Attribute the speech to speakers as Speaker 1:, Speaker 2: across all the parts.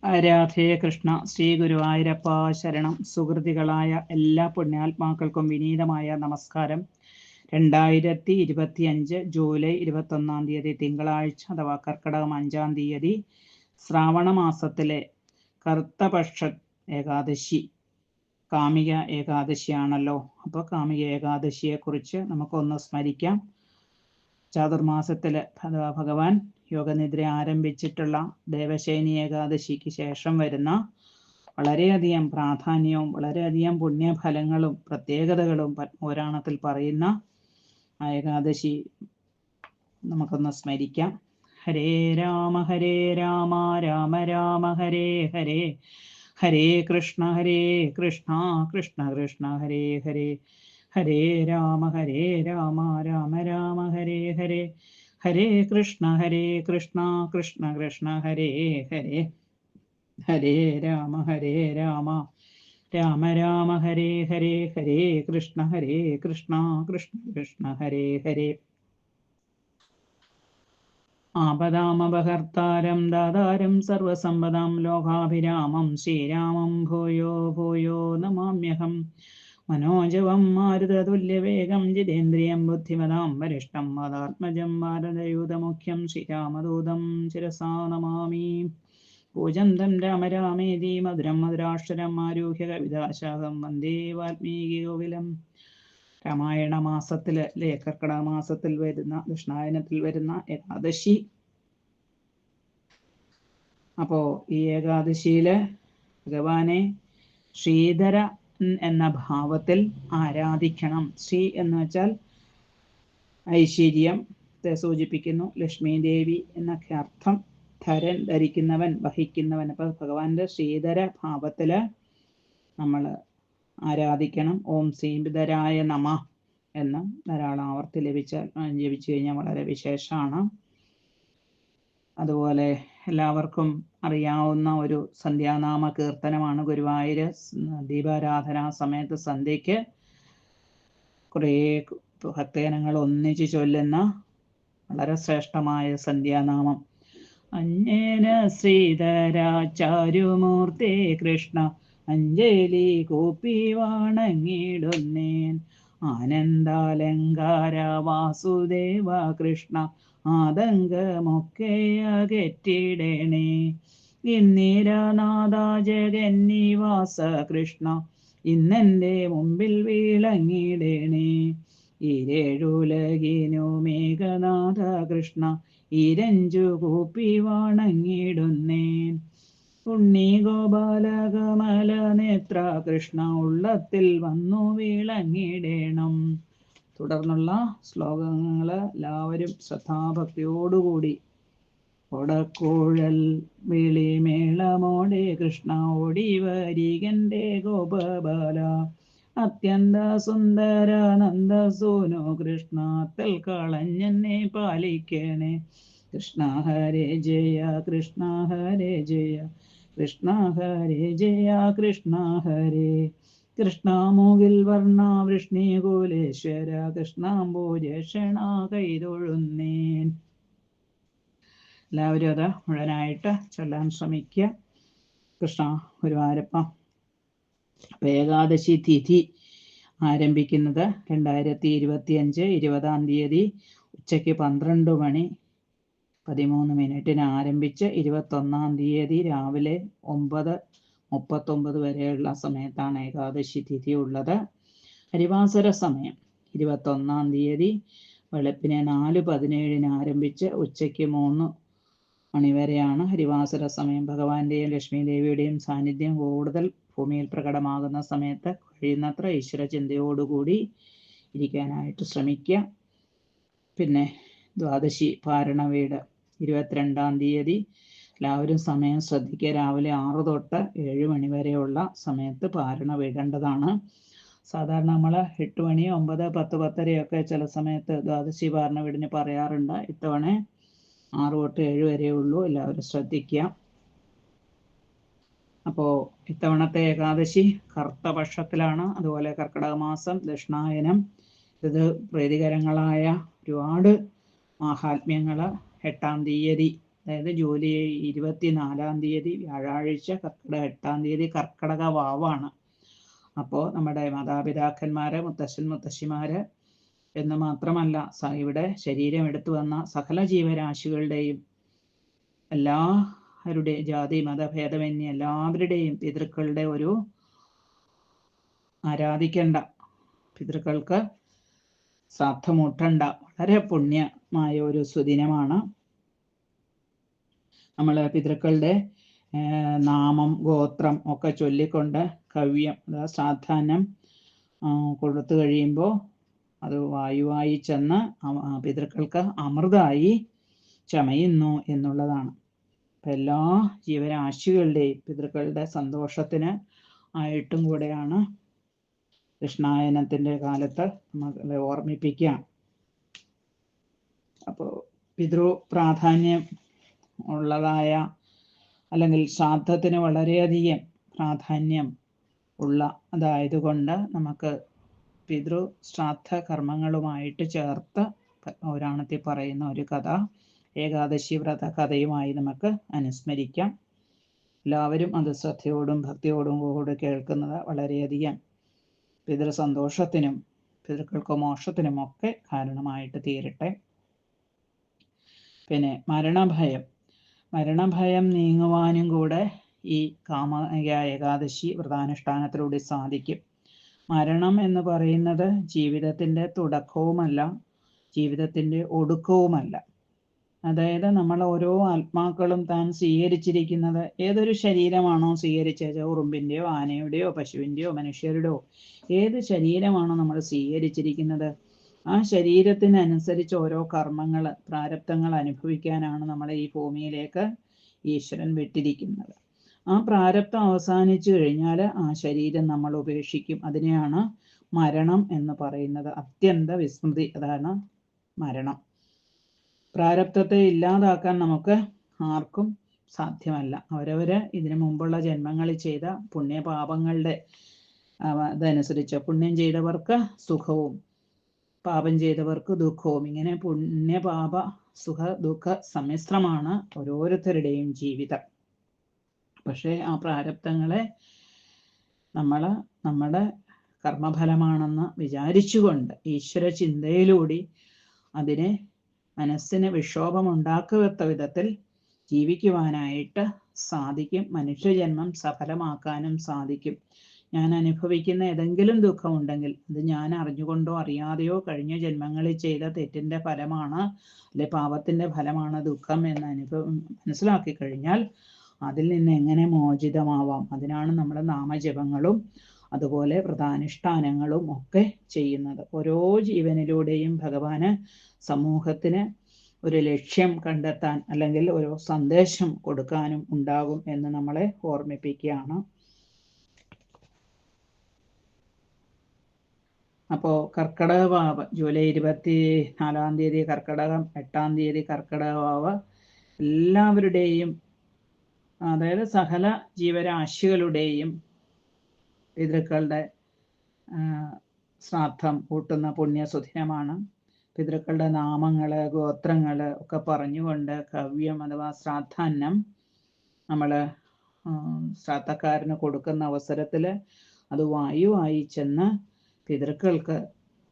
Speaker 1: രാധേ കൃഷ്ണ. ശ്രീ ഗുരുവായൂരപ്പ ശരണം. സുഹൃതികളായ എല്ലാ പുണ്യാത്മാക്കൾക്കും വിനീതമായ നമസ്കാരം. 2025 ജൂലൈ 21 തിങ്കളാഴ്ച അഥവാ കർക്കിടകം 5 തീയതി ശ്രാവണ മാസത്തിലെ കറുത്തപക്ഷ ഏകാദശി കാമിക ഏകാദശിയാണല്ലോ. അപ്പോൾ കാമിക ഏകാദശിയെക്കുറിച്ച് നമുക്കൊന്ന് സ്മരിക്കാം. ചാതുർമാസത്തിൽ ഭഗവാൻ യോഗനിദ്ര ആരംഭിച്ചിട്ടുള്ള ദേവശേനി ഏകാദശിക്ക് ശേഷം വരുന്ന വളരെയധികം പ്രാധാന്യവും വളരെയധികം പുണ്യഫലങ്ങളും പ്രത്യേകതകളും പത്മപുരാണത്തിൽ പറയുന്ന ആ ഏകാദശി നമുക്കൊന്ന് സ്മരിക്കാം. ഹരേ രാമ രാമ രാമ ഹരേ ഹരേ, ഹരേ കൃഷ്ണ കൃഷ്ണ കൃഷ്ണ ഹരേ ഹരേ, ഹരേ രാമ രാമ രാമ ഹരേ ഹരേ, ഹരേ കൃഷ്ണ കൃഷ്ണ കൃഷ്ണ ഹരേ ഹരേ, ഹരേ രാമ രാമ രാമ ഹരേ ഹരേ, ഹരേ കൃഷ്ണ കൃഷ്ണ കൃഷ്ണ ഹരേ ഹരേ. ആപദാമപഹർത്താരം ദാതാരം സർവസമ്പദാം ലോകാഭിരാമം ശ്രീരാമം ഭൂയോ ഭൂയോ നമാമ്യഹം. മനോജവം മാരുതതുല്യവേഗം ജിതേന്ദ്രിയം ബുദ്ധിമതാം വരിഷ്ഠം വാദാത്മജം ഭാരതയൂതമുഖ്യം ശ്രീരാമദൂതം ശിരസാ നമാമി. പൂജന്തം രാമ രാമേതി മധുരം മധുരാക്ഷരം ആരൂഹ്യ കവിതാശാഖം വന്ദേ വാൽമീകി കോകിലം. രാമായണ മാസത്തില് കർക്കിടക മാസത്തിൽ വരുന്ന ദക്ഷിണായനത്തിൽ വരുന്ന ഏകാദശി. അപ്പോ ഈ ഏകാദശിയില് ഭഗവാനെ ശ്രീധര എന്ന ഭാവത്തിൽ ആരാധിക്കണം. ശ്രീ എന്ന് വെച്ചാൽ ഐശ്വര്യത്തെ സൂചിപ്പിക്കുന്നു. ലക്ഷ്മി ദേവി എന്നൊക്കെ അർത്ഥം. ധരൻ ധരിക്കുന്നവൻ, വഹിക്കുന്നവൻ. അപ്പൊ ഭഗവാന്റെ ശ്രീധര ഭാവത്തില് നമ്മൾ ആരാധിക്കണം. ഓം ശ്രീധരായ നമ എന്ന് ധാരാളം ആവർത്തി ജപിച്ചു കഴിഞ്ഞാൽ വളരെ വിശേഷമാണ്. അതുപോലെ എല്ലാവർക്കും അറിയാവുന്ന ഒരു സന്ധ്യാനാമ കീർത്തനമാണ് ഗുരുവായൂര് ദീപാരാധനാ സമയത്ത് സന്ധ്യയ്ക്ക് കുറേ ഭക്തജനങ്ങൾ ഒന്നിച്ച് ചൊല്ലുന്ന വളരെ ശ്രേഷ്ഠമായ സന്ധ്യാനാമം. അഞ്ജന ശ്രീധര ചാരുമൂർത്തേ കൃഷ്ണ അഞ്ജലി കൂപ്പി വണങ്ങിടുന്നേൻ. ആനന്ദാലങ്കാര വാസുദേവ കൃഷ്ണ ആതങ്കമൊക്കെ അകറ്റിടണേ. ഇന്ദിരനാഥ ജഗന്നിവാസ കൃഷ്ണ ഇന്നെൻ്റെ മുമ്പിൽ വിളങ്ങിടണേ. ഇരേഴുലകിനു മേഘനാഥ കൃഷ്ണ ഇരഞ്ചു കൂപ്പി വണങ്ങിടുന്നേൻ. ഉണ്ണി ഗോപാലകമല നേത്ര കൃഷ്ണ ഉള്ളത്തിൽ വന്നു വിളങ്ങിടണം. തുടർന്നുള്ള ശ്ലോകങ്ങൾ എല്ലാവരും ശ്രദ്ധാഭക്തിയോടുകൂടി. ഒടക്കുഴൽ വിളിമേളമോടെ കൃഷ്ണ ഓടി വരികന്റെ ഗോപബാല. അത്യന്ത സുന്ദര നന്ദസൂനു കൃഷ്ണ തൽക്കളഞ്ഞെന്നെ പാലിക്കണേ. കൃഷ്ണ ഹരേ ജയ കൃഷ്ണ ഹരേ ജയ കൃഷ്ണ ഹരേ ജയ കൃഷ്ണ ഹരേ. കൃഷ്ണമുകിൽ വർണ്ണ വൃഷ്ണികുലേശ്വര കൃഷ്ണാംബുജക്ഷണ കൈതൊഴുന്നേൻ. എല്ലാവരും അത് മുഴുവനായിട്ട് ചൊല്ലാൻ ശ്രമിക്കുക. കൃഷ്ണ ഗുരുവായൂരപ്പ. അപ്പൊ ഏകാദശി തിഥി ആരംഭിക്കുന്നത് 2025 20 ഉച്ചയ്ക്ക് 12:13 ആരംഭിച്ച് 21 രാവിലെ 9:39 വരെയുള്ള സമയത്താണ് ഏകാദശി തിഥി ഉള്ളത്. ഹരിവാസര സമയം 21 വെളുപ്പിനെ 4:17 ആരംഭിച്ച് ഉച്ചയ്ക്ക് 3 മണിവരെയാണ് ഹരിവാസര സമയം. ഭഗവാന്റെയും ലക്ഷ്മി ദേവിയുടെയും സാന്നിധ്യം കൂടുതൽ ഭൂമിയിൽ പ്രകടമാകുന്ന സമയത്ത് കഴിയുന്നത്ര ഈശ്വര ചിന്തയോടുകൂടി ഇരിക്കാനായിട്ട് ശ്രമിക്കുക. പിന്നെ ദ്വാദശി പാരണവീട് 22 എല്ലാവരും സമയം ശ്രദ്ധിക്കുക. രാവിലെ 6 തൊട്ട് 7 മണി വരെയുള്ള സമയത്ത് പാരണ വീടേണ്ടതാണ്. സാധാരണ നമ്മൾ 8 മണി 9 10 10:30 ചില സമയത്ത് ദ്വാദശി പാരണ വീടിന് പറയാറുണ്ട്. ഇത്തവണ 6 തൊട്ട് 7 വരെ ഉള്ളൂ. എല്ലാവരും ശ്രദ്ധിക്കുക. അപ്പോൾ ഇത്തവണത്തെ ഏകാദശി കറുത്തപക്ഷത്തിലാണ്. അതുപോലെ കർക്കിടക മാസം ദക്ഷിണായനം. ഇത് പ്രീതികരങ്ങളായ ഒരുപാട് മാഹാത്മ്യങ്ങൾ 8-ാം തീയതി അതായത് ജൂലൈ 24 തീയതി വ്യാഴാഴ്ച, കർക്കിടക 8 തീയതി കർക്കിടക വാവാണ്. അപ്പോൾ നമ്മുടെ മാതാപിതാക്കന്മാര്, മുത്തശ്ശൻ മുത്തശ്ശിമാര് എന്ന് മാത്രമല്ല, ഇവിടെ ശരീരം എടുത്തു വന്ന സകല ജീവരാശികളുടെയും എല്ലാവരുടെയും ജാതി മതഭേദമന്യേ എല്ലാവരുടെയും പിതൃക്കളുടെ ഒരു ആരാധിക്കേണ്ട, പിതൃക്കൾക്ക് ശ്രാദ്ധമൂട്ടണ്ട വളരെ പുണ്യമായ ഒരു സുദിനമാണ്. നമ്മൾ പിതൃക്കളുടെ നാമം ഗോത്രം ഒക്കെ ചൊല്ലിക്കൊണ്ട് കവ്യം അതായത് ശ്രാദ്ധാന്നം കൊടുത്തു കഴിയുമ്പോൾ അത് വായുവായി ചെന്ന് പിതൃക്കൾക്ക് അമൃതായി ചമയുന്നു എന്നുള്ളതാണ്. അപ്പം എല്ലാ ജീവരാശികളുടെയും പിതൃക്കളുടെ സന്തോഷത്തിന് ആയിട്ടും കൂടെയാണ് കൃഷ്ണായനത്തിൻ്റെ കാലത്ത് നമ്മളെ ഓർമ്മിപ്പിക്കുക. അപ്പോൾ പിതൃ പ്രാധാന്യം ഉള്ളതായ അല്ലെങ്കിൽ ശ്രാദ്ധത്തിന് വളരെയധികം പ്രാധാന്യം ഉള്ള അതായതുകൊണ്ട് നമുക്ക് പിതൃ ശ്രാദ്ധ കർമ്മങ്ങളുമായിട്ട് ചേർത്ത് പുരാണത്തിൽ പറയുന്ന ഒരു കഥ ഏകാദശി വ്രത കഥയുമായി നമുക്ക് അനുസ്മരിക്കാം. എല്ലാവരും അത് ശ്രദ്ധയോടും ഭക്തിയോടും കൂടി കേൾക്കുന്നത് വളരെയധികം പിതൃസന്തോഷത്തിനും പിതൃക്കൾക്ക് മോക്ഷത്തിനും ഒക്കെ കാരണമായിട്ട് തീരട്ടെ. പിന്നെ മരണഭയം നീങ്ങുവാനും കൂടെ ഈ കാമക ഏകാദശി വ്രതാനുഷ്ഠാനത്തിലൂടെ സാധിക്കും. മരണം എന്ന് പറയുന്നത് ജീവിതത്തിൻ്റെ തുടക്കവുമല്ല, ജീവിതത്തിൻ്റെ ഒടുക്കവുമല്ല. അതായത് നമ്മൾ ഓരോ ആത്മാക്കളും താൻ സ്വീകരിച്ചിരിക്കുന്നത് ഏതൊരു ശരീരമാണോ സ്വീകരിച്ചത്, ഉറുമ്പിൻ്റെയോ ആനയുടെയോ പശുവിൻ്റെയോ മനുഷ്യരുടെയോ ഏത് ശരീരമാണോ നമ്മൾ സ്വീകരിച്ചിരിക്കുന്നത്, ആ ശരീരത്തിനനുസരിച്ച് ഓരോ കർമ്മങ്ങൾ പ്രാരബ്ധങ്ങൾ അനുഭവിക്കാനാണ് നമ്മളെ ഈ ഭൂമിയിലേക്ക് ഈശ്വരൻ വിട്ടിരിക്കുന്നത്. ആ പ്രാരബ്ധം അവസാനിച്ചു കഴിഞ്ഞാൽ ആ ശരീരം നമ്മൾ ഉപേക്ഷിക്കും. അതിനെയാണ് മരണം എന്ന് പറയുന്നത്. അത്യന്ത വിസ്മൃതി, അതാണ് മരണം. പ്രാരബ്ധത്തെ ഇല്ലാതാക്കാൻ നമുക്ക് ആർക്കും സാധ്യമല്ല. അവരവര് ഇതിനു മുമ്പുള്ള ജന്മങ്ങളിൽ ചെയ്ത പുണ്യപാപങ്ങളുടെ അതനുസരിച്ച് പുണ്യം ചെയ്തവർക്ക് സുഖവും പാപം ചെയ്തവർക്ക് ദുഃഖവും, ഇങ്ങനെ പുണ്യപാപ സുഖ ദുഃഖ സമ്മിശ്രമാണ് ഓരോരുത്തരുടെയും ജീവിതം. പക്ഷേ ആ പ്രാരബ്ധങ്ങളെ നമ്മുടെ കർമ്മഫലമാണെന്ന് വിചാരിച്ചുകൊണ്ട് ഈശ്വര ചിന്തയിലൂടെ അതിനെ മനസ്സിന് വിക്ഷോഭമുണ്ടാക്കാത്ത വിധത്തിൽ ജീവിക്കുവാനായിട്ട് സാധിക്കും. മനുഷ്യജന്മം സഫലമാക്കാനും സാധിക്കും. ഞാൻ അനുഭവിക്കുന്ന ഏതെങ്കിലും ദുഃഖമുണ്ടെങ്കിൽ അത് ഞാൻ അറിഞ്ഞുകൊണ്ടോ അറിയാതെയോ കഴിഞ്ഞ ജന്മങ്ങളിൽ ചെയ്ത തെറ്റിൻ്റെ ഫലമാണ്, അല്ലെ പാപത്തിൻ്റെ ഫലമാണ് ദുഃഖം എന്ന് മനസ്സിലാക്കി കഴിഞ്ഞാൽ അതിൽ നിന്ന് എങ്ങനെ മോചിതമാവാം? അതിനാണ് നമ്മൾ നാമജപങ്ങളും അതുപോലെ വ്രതാനുഷ്ഠാനങ്ങളും ഒക്കെ ചെയ്യുന്നത്. ഓരോ ജീവനിലൂടെയും ഭഗവാന് സമൂഹത്തിന് ഒരു ലക്ഷ്യം കണ്ടെത്താൻ അല്ലെങ്കിൽ ഒരു സന്ദേശം കൊടുക്കാനും ഉണ്ടാകും എന്ന് നമ്മളെ ഓർമ്മിപ്പിക്കുകയാണ്. അപ്പോൾ കർക്കിടക വാവ് ജൂലൈ 24 തീയതി കർക്കിടകം, 8 തീയതി കർക്കിടക വാവ് എല്ലാവരുടെയും അതായത് സകല ജീവരാശികളുടെയും പിതൃക്കളുടെ ശ്രാദ്ധം കൂട്ടുന്ന പുണ്യസുദിനമാണ്. പിതൃക്കളുടെ നാമങ്ങള് ഗോത്രങ്ങള് ഒക്കെ പറഞ്ഞുകൊണ്ട് കവ്യം അഥവാ ശ്രാദ്ധാന്നം നമ്മൾ ശ്രാദ്ധക്കാരന് കൊടുക്കുന്ന അവസരത്തിൽ അത് വായുവായി ചെന്ന് പിതൃക്കൾക്ക്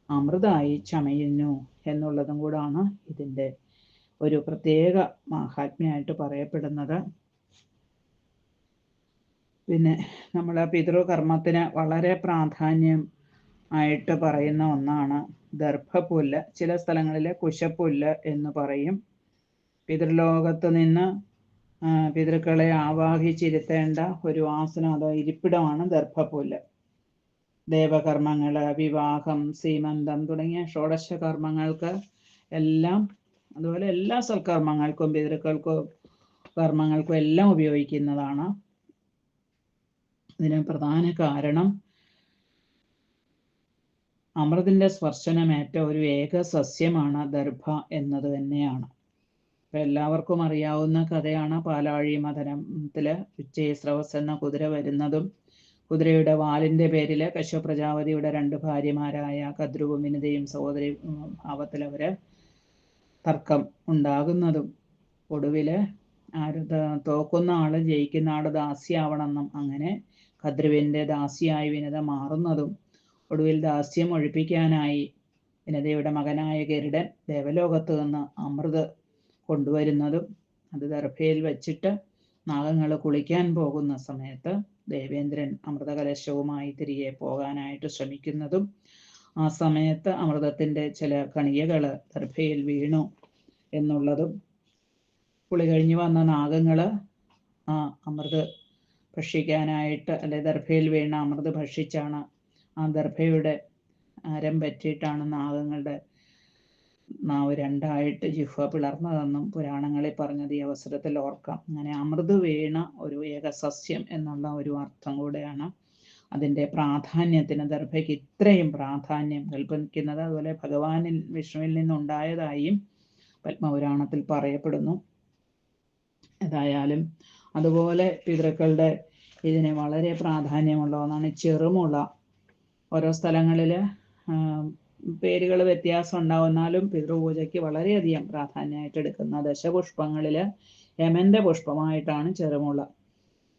Speaker 1: അമൃതായി ചമയുന്നു എന്നുള്ളതും കൂടാണ് ഇതിൻ്റെ ഒരു പ്രത്യേക മാഹാത്മ്യമായിട്ട് പറയപ്പെടുന്നത്. പിന്നെ നമ്മൾ പിതൃകർമ്മത്തിന് വളരെ പ്രാധാന്യം ആയിട്ട് പറയുന്ന ഒന്നാണ് ദർഭപ്പുല്ല്. ചില സ്ഥലങ്ങളിൽ കുശപ്പുല്ല് എന്ന് പറയും. പിതൃലോകത്ത് നിന്ന് പിതൃക്കളെ ആവാഹിച്ചിരുത്തേണ്ട ഒരു ആസനം അതോ ഇരിപ്പിടമാണ് ദർഭപ്പുല്ല്. ദേവകർമ്മങ്ങൾ, വിവാഹം, സീമന്തം തുടങ്ങിയ ഷോഡശ കർമ്മങ്ങൾക്ക് എല്ലാം, അതുപോലെ എല്ലാ സൽക്കർമ്മങ്ങൾക്കും പിതൃക്കൾക്കും കർമ്മങ്ങൾക്കും എല്ലാം ഉപയോഗിക്കുന്നതാണ്. ഇതിന് പ്രധാന കാരണം അമൃതിൻ്റെ സ്പർശനമേറ്റ ഒരു ഏക സസ്യമാണ് ദർഭ എന്നത് തന്നെയാണ്. ഇപ്പം എല്ലാവർക്കും അറിയാവുന്ന കഥയാണ് പാലാഴി മഥനത്തില് ഉച്ചൈസ്രവസ് എന്ന കുതിര വരുന്നതും കുതിരയുടെ വാലിൻ്റെ പേരിൽ കശ്യപ പ്രജാപതിയുടെ 2 ഭാര്യമാരായ കദ്രുവും വിനിതയും സഹോദരി ഭാവത്തിൽ അവര് തർക്കം ഉണ്ടാകുന്നതും ഒടുവിൽ തോക്കുന്ന ആള് ജയിക്കുന്ന ആള് ദാസിയാവണമെന്നും അങ്ങനെ കദ്രുവിന്റെ ദാസിയായി വിനത മാറുന്നതും ഒടുവിൽ ദാസ്യം ഒഴിപ്പിക്കാനായി വിനതയുടെ മകനായ ഗരുഡൻ ദേവലോകത്ത് നിന്ന് അമൃത് കൊണ്ടുവരുന്നതും അത് ദർഭയിൽ വെച്ചിട്ട് നാഗങ്ങൾ കുളിക്കാൻ പോകുന്ന സമയത്ത് ദേവേന്ദ്രൻ അമൃതകലശവുമായി തിരികെ പോകാനായിട്ട് ശ്രമിക്കുന്നതും ആ സമയത്ത് അമൃതത്തിന്റെ ചില കണികകള് ദർഭയിൽ വീണു എന്നുള്ളതും കുളി കഴിഞ്ഞു വന്ന നാഗങ്ങള് ആ അമൃത് ഭക്ഷിക്കാനായിട്ട് അല്ലെ ദർഭയിൽ വീണ അമൃത് ഭക്ഷിച്ചാണ് ആ ദർഭയുടെ അരം പറ്റിയിട്ടാണ് നാഗങ്ങളുടെ നാവ് രണ്ടായിട്ട് ജിഹ്വ പിളർന്നതെന്നും പുരാണങ്ങളിൽ പറഞ്ഞത് ഈ അവസരത്തിൽ ഓർക്കാം. അങ്ങനെ അമൃത് വീണ ഒരു ഏകസസ്യം എന്നുള്ള ഒരു അർത്ഥം കൂടെയാണ് അതിൻ്റെ പ്രാധാന്യത്തിന് ദർഭയ്ക്ക് ഇത്രയും പ്രാധാന്യം കൽപ്പിക്കുന്നത്. അതുപോലെ ഭഗവാനിൽ വിഷ്ണുവിൽ നിന്നുണ്ടായതായും പത്മപുരാണത്തിൽ പറയപ്പെടുന്നു. ഏതായാലും അതുപോലെ പിതൃക്കളുടെ ഇതിന് വളരെ പ്രാധാന്യമുള്ള ഒന്നാണ് ചെറുമുള. ഓരോ സ്ഥലങ്ങളിൽ പേരുകൾ വ്യത്യാസം ഉണ്ടാവുന്നാലും പിതൃപൂജയ്ക്ക് വളരെയധികം പ്രാധാന്യമായിട്ട് എടുക്കുന്ന ദശപുഷ്പങ്ങളിൽ യമന്റെ പുഷ്പമായിട്ടാണ് ചെറുമുള.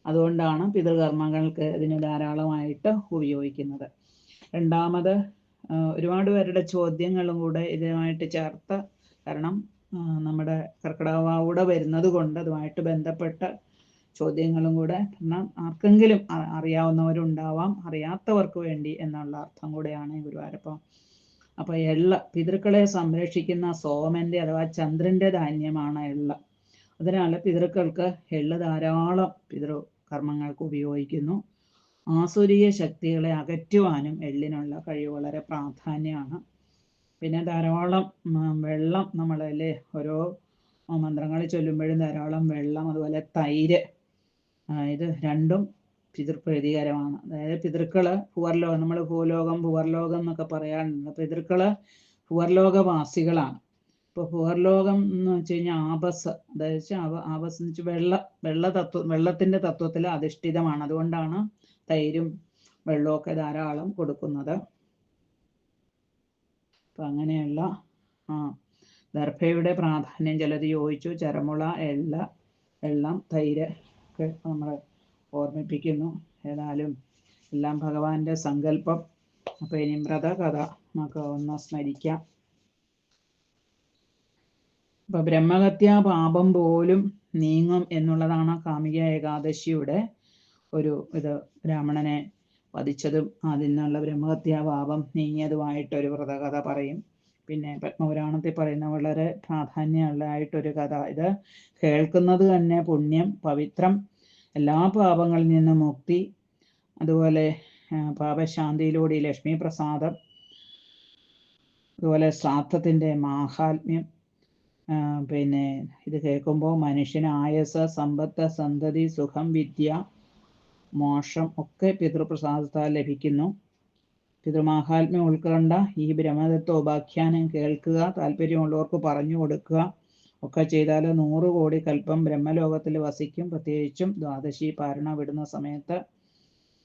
Speaker 1: അതുകൊണ്ടാണ് പിതൃകർമ്മങ്ങൾക്ക് ഇതിന് ധാരാളമായിട്ട് ഉപയോഗിക്കുന്നത്. രണ്ടാമത് ഒരുപാട് പേരുടെ ചോദ്യങ്ങളും കൂടെ ഇതുമായിട്ട് ചേർത്ത്, കാരണം നമ്മുടെ കർക്കിടകവാവൂടെ വരുന്നത് കൊണ്ട് അതുമായിട്ട് ബന്ധപ്പെട്ട ചോദ്യങ്ങളും കൂടെ, എന്നാൽ ആർക്കെങ്കിലും അറിയാവുന്നവരുണ്ടാവാം, അറിയാത്തവർക്ക് വേണ്ടി എന്നുള്ള അർത്ഥം കൂടെയാണ് ഗുരുവായൂരപ്പ. അപ്പൊ എള്ള പിതൃക്കളെ സംരക്ഷിക്കുന്ന സോമന്റെ അഥവാ ചന്ദ്രന്റെ ധാന്യമാണ് എള്ള. അതിനാൽ പിതൃക്കൾക്ക് എള്ള് ധാരാളം പിതൃകർമ്മങ്ങൾക്ക് ഉപയോഗിക്കുന്നു. ആസുരീയ ശക്തികളെ അകറ്റുവാനും എള്ളിനുള്ള കഴിവ് വളരെ പ്രാധാന്യമാണ്. പിന്നെ ധാരാളം വെള്ളം നമ്മളല്ലേ ഓരോ മന്ത്രങ്ങൾ ചൊല്ലുമ്പോഴും ധാരാളം വെള്ളം, അതുപോലെ തൈര്, ഇത് രണ്ടും പിതൃപ്രീതികരമാണ്. അതായത് പിതൃക്കള് ഭൂവർലോകം, നമ്മൾ ഭൂലോകം ഭൂവർലോകം എന്നൊക്കെ പറയാറുണ്ട്. പിതൃക്കള് ഭൂവർലോകവാസികളാണ്. ഇപ്പോൾ ഭൂവർലോകം എന്ന് വെച്ച് കഴിഞ്ഞാൽ ആപസ്, അതായത് ആപസ് എന്ന് വെച്ചാൽ വെള്ളത്തിന്റെ തത്വത്തിൽ അധിഷ്ഠിതമാണ്. അതുകൊണ്ടാണ് തൈരും വെള്ളമൊക്കെ ധാരാളം കൊടുക്കുന്നത്. അപ്പം അങ്ങനെയുള്ള ദർഭയുടെ പ്രാധാന്യം ചിലത് ചോദിച്ചു. ചരമുള, വെള്ളം, തൈര് ഒക്കെ നമ്മൾ ഓർമ്മിപ്പിക്കുന്നു. ഏതായാലും എല്ലാം ഭഗവാന്റെ സങ്കല്പം. അപ്പൊ ഇനി വ്രതകഥ നമുക്ക് ഒന്ന് സ്മരിക്കാം. അപ്പൊ ബ്രഹ്മഹത്യാ പാപം പോലും നീങ്ങും എന്നുള്ളതാണ് കാമിക ഏകാദശിയുടെ ഒരു ഇത്. ബ്രാഹ്മണനെ വധിച്ചതും അതിനുള്ള ബ്രഹ്മഹത്യാ പാപം നീങ്ങിയതുമായിട്ടൊരു വ്രതകഥ പറയും. പിന്നെ പത്മപുരാണത്തിൽ പറയുന്ന വളരെ പ്രാധാന്യമുള്ളതായിട്ടൊരു കഥ. ഇത് കേൾക്കുന്നത് തന്നെ പുണ്യം, പവിത്രം, എല്ലാ പാപങ്ങളിൽ നിന്നും മുക്തി, അതുപോലെ പാപശാന്തിയിലൂടെ ലക്ഷ്മി പ്രസാദം, അതുപോലെ ശ്രാദ്ധത്തിൻ്റെ മാഹാത്മ്യം. പിന്നെ ഇത് കേൾക്കുമ്പോൾ മനുഷ്യന് ആയസ്, സമ്പത്ത്, സന്തതി, സുഖം, വിദ്യ, മോക്ഷം ഒക്കെ പിതൃപ്രസാദത്താൽ ലഭിക്കുന്നു. പിതൃമാഹാത്മ്യം ഉൾക്കൊണ്ട ഈ ബ്രഹ്മതത്വോപാഖ്യാനം കേൾക്കുക, താല്പര്യമുള്ളവർക്ക് പറഞ്ഞു കൊടുക്കുക ഒക്കെ ചെയ്താൽ 100 കോടി കൽപ്പം ബ്രഹ്മലോകത്തിൽ വസിക്കും. പ്രത്യേകിച്ചും ദ്വാദശി പാരണ വിടുന്ന സമയത്ത്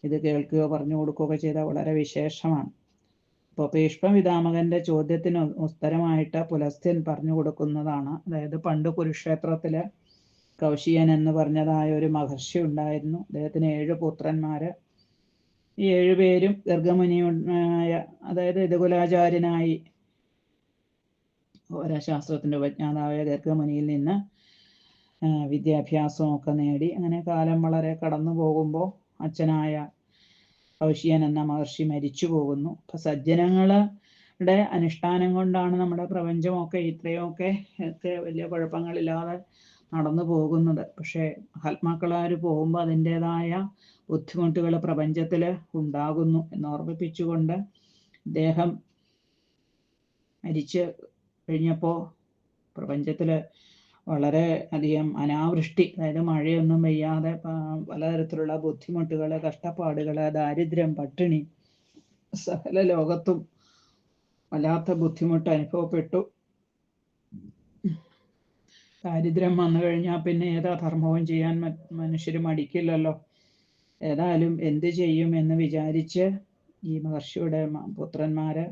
Speaker 1: ഇത് കേൾക്കുകയോ പറഞ്ഞു കൊടുക്കുകയൊക്കെ ചെയ്താൽ വളരെ വിശേഷമാണ്. ഇപ്പോൾ ഭീഷ്മപിതാമകന്റെ ചോദ്യത്തിന് ഉത്തരമായിട്ട് പുലസ്ത്യൻ പറഞ്ഞു കൊടുക്കുന്നതാണ്. അതായത് പണ്ട് കുരുക്ഷേത്രത്തില് കൗശികൻ എന്ന് പറഞ്ഞതായ ഒരു മഹർഷി ഉണ്ടായിരുന്നു. അദ്ദേഹത്തിന് 7 പുത്രന്മാര്. ഈ 7 പേരും ഗർഗമുനിയായ, അതായത് യദുകുലാചാര്യനായി ശാസ്ത്രത്തിന്റെ ഉപജ്ഞാതാവായ ഗർഗമുനിയിൽ നിന്ന് വിദ്യാഭ്യാസമൊക്കെ നേടി. അങ്ങനെ കാലം വളരെ കടന്നു പോകുമ്പോൾ അച്ഛനായ കൗശികൻ എന്ന മഹർഷി മരിച്ചു പോകുന്നു. അപ്പൊ സജ്ജനങ്ങളുടെ അനുഷ്ഠാനം കൊണ്ടാണ് നമ്മുടെ പ്രപഞ്ചമൊക്കെ ഇത്രയൊക്കെ വലിയ കുഴപ്പങ്ങളില്ലാതെ നടന്നു പോകുന്നത്. പക്ഷേ മഹാത്മാക്കളാർ പോകുമ്പോൾ അതിൻ്റെതായ ബുദ്ധിമുട്ടുകൾ പ്രപഞ്ചത്തിൽ ഉണ്ടാകുന്നു എന്നോർമ്മിപ്പിച്ചുകൊണ്ട് ഇദ്ദേഹം മരിച്ച് കഴിഞ്ഞപ്പോൾ പ്രപഞ്ചത്തിൽ വളരെ അധികം അനാവൃഷ്ടി, അതായത് മഴയൊന്നും പെയ്യാതെ പലതരത്തിലുള്ള ബുദ്ധിമുട്ടുകൾ, കഷ്ടപ്പാടുകൾ, ദാരിദ്ര്യം, പട്ടിണി, സകല ലോകത്തും വല്ലാത്ത ബുദ്ധിമുട്ട് അനുഭവപ്പെട്ടു. ദാരിദ്ര്യം വന്നു കഴിഞ്ഞാൽ പിന്നെ ഏതാ ധർമ്മവും ചെയ്യാൻ മനുഷ്യർ മടിക്കില്ലല്ലോ. ഏതായാലും എന്ത് ചെയ്യും എന്ന് വിചാരിച്ച് ഈ മഹർഷിയുടെ പുത്രന്മാര്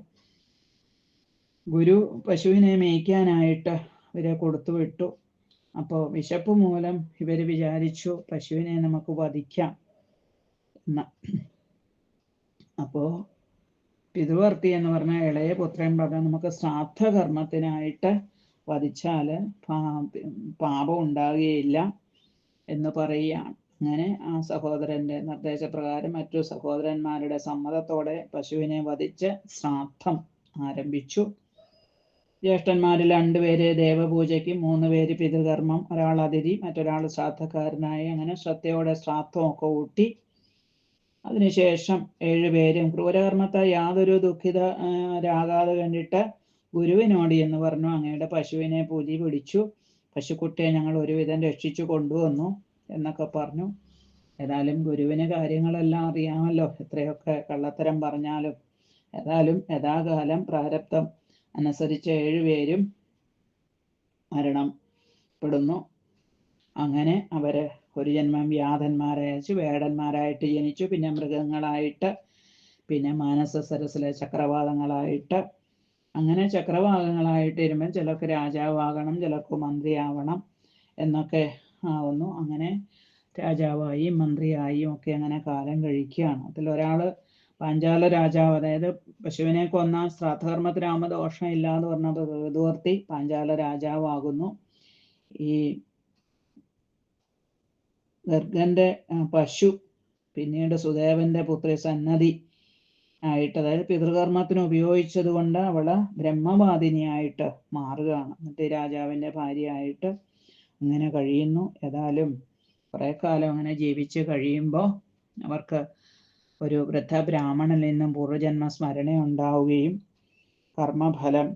Speaker 1: ഗുരു പശുവിനെ മേയ്ക്കാനായിട്ട് ഇവരെ കൊടുത്തു വിട്ടു. അപ്പോൾ വിശപ്പ് മൂലം ഇവർ വിചാരിച്ചു പശുവിനെ നമുക്ക് വധിക്കാം എന്ന. അപ്പോൾ പിതൃവർത്തി എന്ന് പറഞ്ഞ ഇളയ പുത്രൻ പറഞ്ഞ നമുക്ക് ശ്രാദ്ധകർമ്മത്തിനായിട്ട് വധിച്ചാൽ പാപം ഉണ്ടാകുകയില്ല എന്ന് പറയുകയാണ്. അങ്ങനെ ആ സഹോദരന്റെ നിർദ്ദേശപ്രകാരം മറ്റു സഹോദരന്മാരുടെ സമ്മതത്തോടെ പശുവിനെ വധിച്ച് ശ്രാദ്ധം ആരംഭിച്ചു. ജ്യേഷ്ഠന്മാരിൽ 2 പേര് ദേവപൂജയ്ക്ക്, 3 പേര് പിതൃകർമ്മം, ഒരാൾ അതിഥി, മറ്റൊരാൾ ശ്രാദ്ധക്കാരനായി. അങ്ങനെ ശ്രദ്ധയോടെ ശ്രാദ്ധമൊക്കെ ഊട്ടി. അതിനുശേഷം 7 പേരും ക്രൂരകർമ്മത്തെ യാതൊരു ദുഃഖിതരാകാതെ കണ്ടിട്ട് ഗുരുവിനോട് എന്ന് പറഞ്ഞു, അങ്ങയുടെ പശുവിനെ പുലി പിടിച്ചു, പശുക്കുട്ടിയെ ഞങ്ങൾ ഒരുവിധം രക്ഷിച്ചു കൊണ്ടുവന്നു എന്നൊക്കെ പറഞ്ഞു. ഏതായാലും ഗുരുവിന് കാര്യങ്ങളെല്ലാം അറിയാമല്ലോ, എത്രയൊക്കെ കള്ളത്തരം പറഞ്ഞാലും. ഏതായാലും യഥാകാലം പ്രാരബ്ധം അനുസരിച്ച് 7 പേരും മരണപ്പെടുന്നു. അങ്ങനെ അവര് ഒരു ജന്മം വ്യാധന്മാരയച്ചു, വേടന്മാരായിട്ട് ജനിച്ചു, പിന്നെ മൃഗങ്ങളായിട്ട്, പിന്നെ മാനസ സരസിലെ ചക്രവാതങ്ങളായിട്ട്. അങ്ങനെ ചക്രവാകങ്ങളായിട്ട് ഇരുമ്പോൾ ചിലർക്ക് രാജാവാകണം, ചിലർക്ക് മന്ത്രിയാവണം എന്നൊക്കെ ആവുന്നു. അങ്ങനെ രാജാവായി മന്ത്രിയായും ഒക്കെ അങ്ങനെ കാലം കഴിക്കുകയാണ്. അതിലൊരാള് പാഞ്ചാല രാജാവ്, അതായത് പശുവിനെ കൊന്ന ശ്രാദ്ധകർമ്മത്തിനാകുമ്പോൾ ദോഷമില്ല എന്ന് പറഞ്ഞത് പിതൃവർത്തി പാഞ്ചാല രാജാവാകുന്നു. ഈ ഗർഗന്റെ പശു പിന്നീട് സുദേവന്റെ പുത്രി സന്നതി ആയിട്ട്, അതായത് പിതൃകർമ്മത്തിന് ഉപയോഗിച്ചത് കൊണ്ട് അവള് ബ്രഹ്മവാദിനിയായിട്ട് മാറുകയാണ്. എന്നിട്ട് രാജാവിന്റെ ഭാര്യയായിട്ട് അങ്ങനെ കഴിയുന്നു. ഏതായാലും കുറെ കാലം അങ്ങനെ ജീവിച്ച് കഴിയുമ്പോൾ അവർക്ക് ഒരു വൃദ്ധ ബ്രാഹ്മണനിൽ നിന്നും പൂർവ്വജന്മ സ്മരണ ഉണ്ടാവുകയും കർമ്മഫലം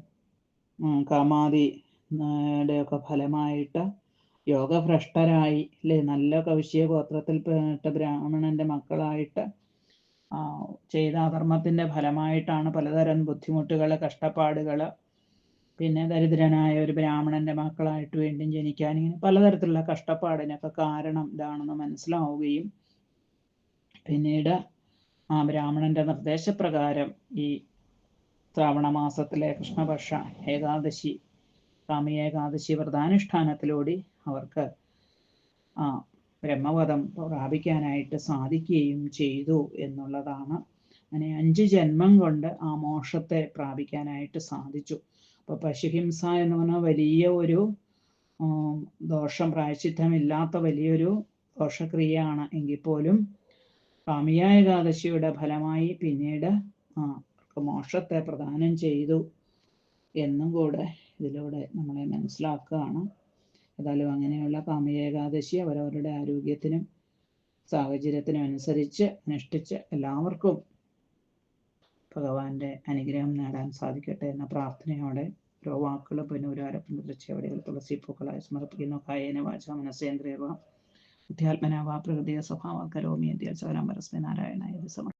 Speaker 1: കാമാദിയുടെ ഒക്കെ ഫലമായിട്ട് യോഗഭ്രഷ്ടരായി അല്ലെ, നല്ല കൗശിക ഗോത്രത്തിൽപ്പെട്ട ബ്രാഹ്മണന്റെ മക്കളായിട്ട് ചെയ്ത അധർമ്മത്തിന്റെ ഫലമായിട്ടാണ് പലതരം ബുദ്ധിമുട്ടുകൾ, കഷ്ടപ്പാടുകൾ. പിന്നെ ദരിദ്രനായ ഒരു ബ്രാഹ്മണന്റെ മക്കളായിട്ട് വീണ്ടും ജനിക്കാൻ, ഇങ്ങനെ പലതരത്തിലുള്ള കഷ്ടപ്പാടിനൊക്കെ കാരണം ഇതാണെന്ന് മനസ്സിലാവുകയും പിന്നീട് ആ ബ്രാഹ്മണന്റെ നിർദ്ദേശപ്രകാരം ഈ ശ്രാവണ മാസത്തിലെ കൃഷ്ണപക്ഷ ഏകാദശി, കാമി ഏകാദശി വ്രതാനുഷ്ഠാനത്തിലൂടെ അവർക്ക് ബ്രഹ്മപദം പ്രാപിക്കാനായിട്ട് സാധിക്കുകയും ചെയ്തു എന്നുള്ളതാണ്. അങ്ങനെ 5 ജന്മം കൊണ്ട് ആ മോക്ഷത്തെ പ്രാപിക്കാനായിട്ട് സാധിച്ചു. അപ്പൊ പശുഹിംസ എന്ന് പറഞ്ഞാൽ വലിയ ഒരു ദോഷം, പ്രായശ്ചിത്തമില്ലാത്ത വലിയൊരു ദോഷക്രിയയാണ്. എങ്കിൽ പോലും കാമിയ ഏകാദശിയുടെ ഫലമായി പിന്നീട് അവർക്ക് മോക്ഷത്തെ പ്രദാനം ചെയ്തു എന്നും കൂടെ ഇതിലൂടെ നമ്മളെ മനസ്സിലാക്കുകയാണ്. ഏതായാലും അങ്ങനെയുള്ള കാമിയ ഏകാദശി അവരവരുടെ ആരോഗ്യത്തിനും സാഹചര്യത്തിനും അനുസരിച്ച് അനുഷ്ഠിച്ച് എല്ലാവർക്കും ഭഗവാന്റെ അനുഗ്രഹം നേടാൻ സാധിക്കട്ടെ എന്ന പ്രാർത്ഥനയോടെ ഓരോ വാക്കുകൾ പുനരാരംഭം തീർച്ചയോടെ തുളസി പൂക്കളായി സമർപ്പിക്കുന്നു. കായേന വാച മനസേന്ദ്രിയ ബുദ്ധ്യാത്മന വാ പ്രകൃതിയ സ്വഭാവ കരോമി യദ്യ പരസ്മൈ നാരായണ സമർപ്പിക്കുന്നു.